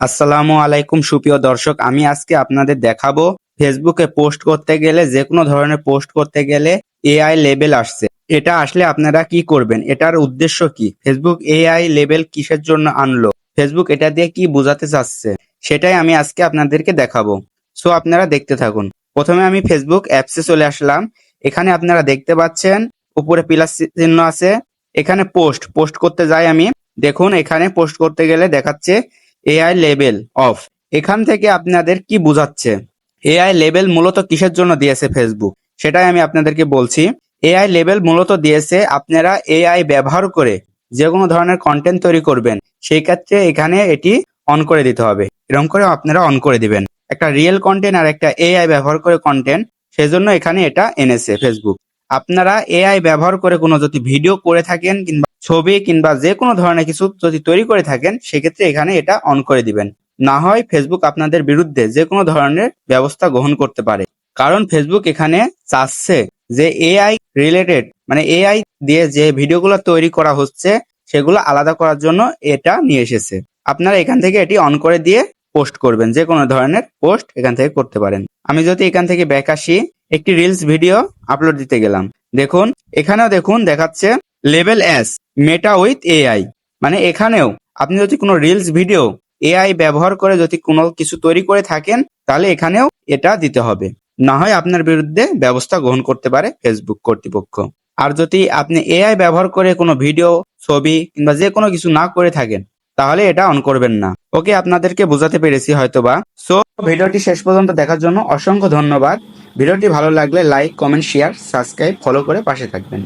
আসসালামু আলাইকুম সুপ্রিয় দর্শক, আমি আজকে আপনাদের দেখাবো ফেসবুকে পোস্ট করতে গেলে, যে কোনো ধরনের পোস্ট করতে গেলে এআই লেবেল আসছে। এটা আসলে আপনারা কি করবেন, এটার উদ্দেশ্য কি, ফেসবুক এআই লেবেল কিসের জন্য আনলো, ফেসবুক এটা দিয়ে কি বোঝাতে চাচ্ছে, সেটাই আমি আজকে আপনাদেরকে দেখাবো। সো আপনারা দেখতে থাকুন। প্রথমে আমি ফেসবুক অ্যাপসে চলে আসলাম। এখানে আপনারা দেখতে পাচ্ছেন উপরে প্লাস চিহ্ন আছে, এখানে পোস্ট পোস্ট করতে যাই আমি। দেখুন এখানে পোস্ট করতে গেলে দেখাচ্ছে এআই লেবেল অফ। এখান থেকে আপনাদের কি বোঝাচ্ছে, এআই লেবেল মূলত কিসের জন্য দিয়েছে ফেসবুক, সেটাই আমি আপনাদেরকে বলছি। এআই লেবেল মূলত দিয়েছে আপনারা এআই ব্যবহার করে যে কোনো ধরনের কন্টেন্ট তৈরি করবেন, সেই ক্ষেত্রে এখানে এটি অন করে দিতে হবে। এরকম করে আপনারা অন করে দিবেন। একটা রিয়েল কন্টেন্ট আর একটা এআই ব্যবহার করে কন্টেন্ট, সেজন্য এখানে এটা এনেছে ফেসবুক। আপনারা এআই ব্যবহার করে কোনো যদি ভিডিও করে থাকেন কিংবা ছবি কিংবা যে কোনো ধরনের কিছু যদি তৈরি করে থাকেন, সেক্ষেত্রে এখানে এটা অন করে দিবেন। না হয় ফেসবুক আপনাদের বিরুদ্ধে যে কোনো ধরনের ব্যবস্থা গ্রহণ করতে পারে। কারণ ফেসবুক এখানে চাচ্ছে যে এআই রিলেটেড, মানে এআই দিয়ে যে ভিডিওগুলো তৈরি করা হচ্ছে সেগুলো আলাদা করার জন্য এটা নিয়ে এসেছে। আপনারা এখান থেকে এটি অন করে দিয়ে পোস্ট করবেন, যে কোনো ধরনের পোস্ট এখান থেকে করতে পারেন। আমি যদি এখান থেকে ব্যাক আসি, একটি রিলস ভিডিও আপলোড দিতে গেলাম। দেখুন এখানেও দেখুন দেখাচ্ছে level S meta with AI. মানে এখানেও আপনি যদি কোনো রিলস ভিডিও এআই ব্যবহার করে যদি কোনো কিছু তৈরি করে থাকেন, তাহলে এখানেও এটা দিতে হবে। না হয় আপনার বিরুদ্ধে ব্যবস্থা গ্রহণ করতে পারে ফেসবুক কর্তৃপক্ষ। আর যদি আপনি এআই ব্যবহার করে কোনো ভিডিও, ছবি কিংবা যে কোনো কিছু না করে থাকেন, তাহলে এটা অন করবেন না। ওকে, আপনাদেরকে বোঝাতে পেরেছি হয়তোবা। সো ভিডিওটি শেষ পর্যন্ত দেখার জন্য অসংখ্য ধন্যবাদ। ভিডিওটি ভালো লাগলে like, comment, share, subscribe, follow করে পাশে থাকবেন।